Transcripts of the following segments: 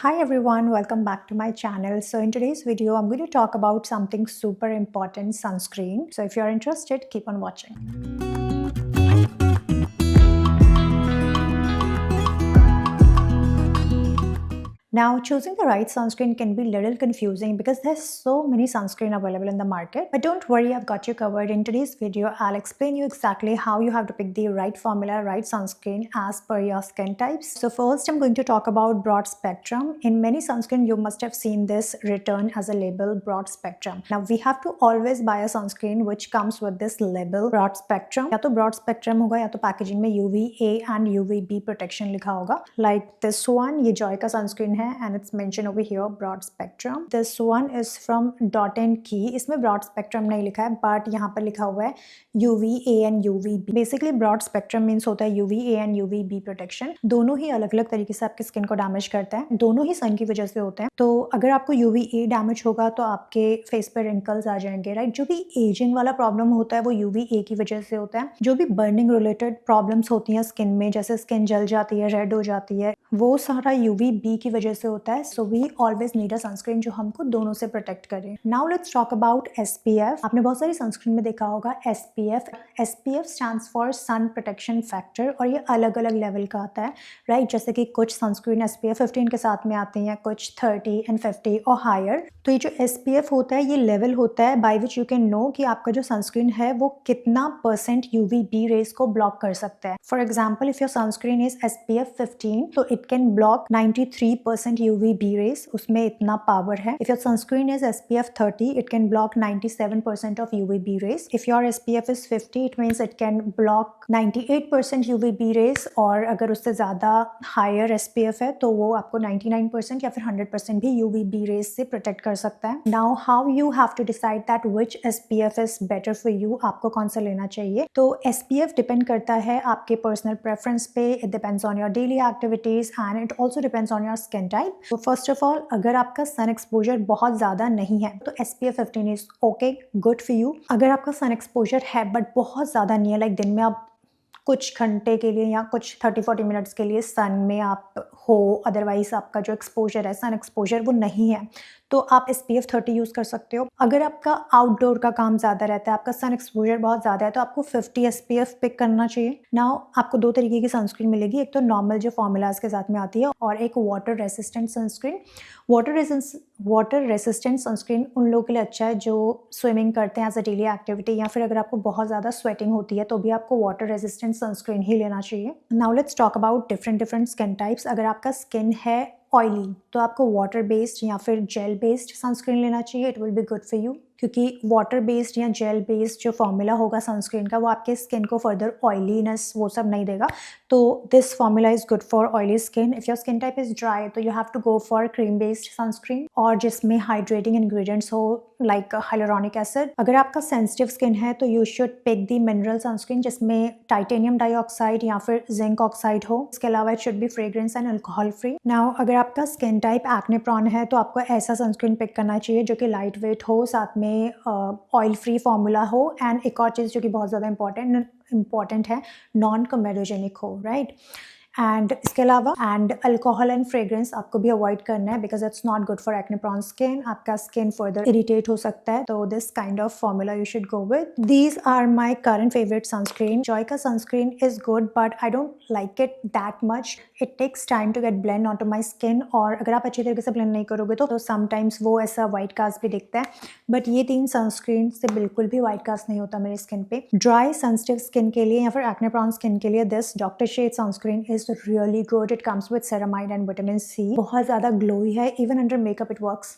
Hi everyone, welcome back to my channel. So in today's video, I'm going to talk about something super important, sunscreen. So if you're interested, keep on watching. Now, choosing the right sunscreen can be a little confusing because there's so many sunscreen available in the market. But don't worry, I've got you covered. In today's video, I'll explain you exactly how you have to pick the right formula, right sunscreen as per your skin types. So first, I'm going to talk about broad spectrum. In many sunscreen, you must have seen this written as a label, broad spectrum. Now, we have to always buy a sunscreen which comes with this label, broad spectrum. या तो broad spectrum होगा या तो packaging में UVA and UVB protection लिखा होगा. Like this one, ये Joy का sunscreen है and it's mentioned over here broad spectrum. This one is from Dot and Key. इसमें broad spectrum नहीं लिखा है but यहाँ पर लिखा हुआ है UVA and UVB. Basically broad spectrum means होता है UVA and UVB protection. दोनों ही अलग अलग तरीके से आपकी स्किन को डैमेज करता है, दोनों ही सन की वजह से होते हैं. तो अगर आपको UVA डैमेज होगा तो आपके फेस पर रिंकल्स आ जाएंगे, राइट. जो भी एजिंग वाला प्रॉब्लम होता है वो UVA की वजह से होता है. जो भी बर्निंग रिलेटेड प्रॉब्लम्स होती हैं स्किन में, जैसे स्किन जल जाती है, रेड हो जाती है, वो सारा UVB की वजह से होता है. So we always need a sunscreen जो हमको दोनों से प्रोटेक्ट करे. Now let's talk about SPF. आपने बहुत सारी सनस्क्रीन में देखा होगा SPF. SPF stands for sun protection factor और ये अलग अलग लेवल का आता है, राइट. जैसे कि कुछ सनस्क्रीन SPF 15 के साथ में आती हैं, कुछ 30 and 50 और हायर. तो ये जो SPF होता है ये लेवल होता है by which you can know कि आपका जो सनस्क्रीन है वो कितना % UVB रेज को ब्लॉक कर सकता है. For example, if your sunscreen is SPF 15 तो it can block 93% UVB rays. उसमें इतना पावर है. If your sunscreen is SPF 30, it can block 97% of UVB rays. If your SPF is 50, it means it can block 98% UVB rays. और अगर उससे ज़्यादा higher SPF है तो वो आपको 99% या फिर 100% भी UVB rays से प्रोटेक्ट कर सकता है. Now how you have to decide that which SPF is better for you, आपको कौन सा लेना चाहिए. तो SPF डिपेंड करता है आपके पर्सनल प्रेफरेंस पे. It depends on your daily activities and it also depends on your skin type. So first of all, अगर आपका सन एक्सपोजर बहुत ज़्यादा नहीं है तो SPF 15 is okay, good for you. अगर आपका सन एक्सपोजर है बट बहुत ज़्यादा नहीं है, लाइक दिन में आप कुछ घंटे के लिए या कुछ 30-40 मिनट्स के लिए सन में आप हो, अदरवाइज आपका जो एक्सपोजर है, सन एक्सपोजर वो नहीं है, तो आप SPF 30 यूज़ कर सकते हो. अगर आपका आउटडोर का काम ज़्यादा रहता है, आपका सन एक्सपोजर बहुत ज़्यादा है, तो आपको 50 SPF पिक करना चाहिए. नाउ आपको दो तरीके की सनस्क्रीन मिलेगी. एक तो नॉर्मल जो फॉर्मूलाज के साथ में आती है और एक water resistant sunscreen. Water resistant sunscreen उन लोगों के लिए अच्छा है जो स्विमिंग करते हैं एज अ डेली एक्टिविटी, या फिर अगर आपको बहुत ज़्यादा स्वेटिंग होती है तो भी आपको वाटर रेसिस्टेंट सनस्क्रीन ही लेना चाहिए. Now let's talk about different skin types. अगर आपका स्किन है ऑयली तो आपको वाटर बेस्ड या फिर जेल बेस्ड सनस्क्रीन लेना चाहिए. It will be good for you, क्योंकि वाटर बेस्ड या जेल बेस्ड जो फॉर्मूला होगा सनस्क्रीन का वो आपके स्किन को फर्दर ऑयलीनेस वो सब नहीं देगा. तो this formula is good for oily skin. If your skin type is dry तो you have to go for cream based sunscreen और जिसमें हाइड्रेटिंग इंग्रेडिएंट्स हो लाइक हाइलुरोनिक एसिड. अगर आपका सेंसिटिव स्किन है तो you should pick the mineral sunscreen जिसमें titanium dioxide या फिर जिंक ऑक्साइड हो. इसके अलावा it should be fragrance and alcohol free. Now अगर आपका स्किन टाइप एक्ने प्रोन है तो आपको ऐसा सनस्क्रीन पिक करना चाहिए जो कि लाइट वेट हो, साथ में ऑयल फ्री फॉर्मूला हो, एंड एक और चीज़ जो कि बहुत ज़्यादा इंपॉर्टेंट है, नॉन कमेडोजेनिक हो, राइट. एंड इसके अलावा एंड अल्कोहल एंड फ्रेग्रेंस आपको भी अवॉइड करना है because it's not good for acne prone skin. आपका स्किन फर्दर इरिटेट हो सकता है. तो this kind of formula you should go with. These are my current favourite sunscreen. Joy का sunscreen is good but I don't like it that much. It takes time to get blend on to my skin और अगर आप अच्छी तरीके से blend नहीं करोगे तो समटाइम्स वो ऐसा वाइट कास्ट भी दिखता है. बट ये 3 सनस्क्रीन से बिल्कुल भी वाइट कास्ट नहीं होता मेरी स्किन पे. ड्राई सेंसिटिव स्किन के लिए या फिर एक्ने प्रोन स्किन के लिए this doctor shade sunscreen is really good. It comes with ceramide and vitamin C. बहुत ज़्यादा ग्लोई है. Even under makeup it works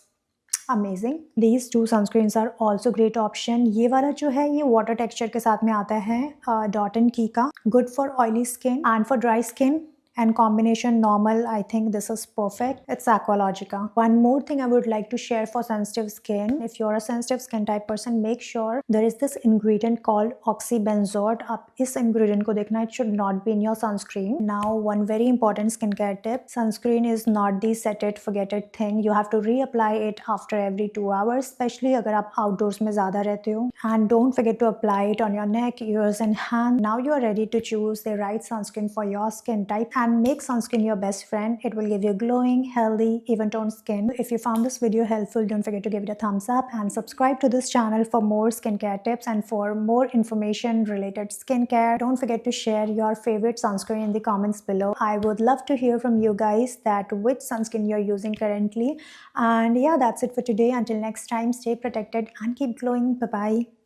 amazing. These 2 sunscreens are also great option. ये वाला जो है ये वाटर टेक्सचर के साथ में आता है डॉट एंड की का. Good for oily skin and for dry skin and combination normal. I think this is perfect. It's Aqualogica. One more thing I would like to share for sensitive skin. If you're a sensitive skin type person, make sure there is this ingredient called oxybenzone. आप इस ingredient को देखना. It should not be in your sunscreen. Now one very important skincare tip. Sunscreen is not the set it forget it thing. You have to reapply it after every 2 hours, especially अगर आप outdoors में ज़्यादा रहते हो. And don't forget to apply it on your neck, ears and hand. Now you are ready to choose the right sunscreen for your skin type and and make sunscreen your best friend. It will give you glowing, healthy, even toned skin. If you found this video helpful, don't forget to give it a thumbs up and subscribe to this channel for more skincare tips and for more information related skincare. Don't forget to share your favorite sunscreen in the comments below. I would love to hear from you guys that which sunscreen you're using currently. And yeah, that's it for today. Until next time, stay protected and keep glowing. Bye bye.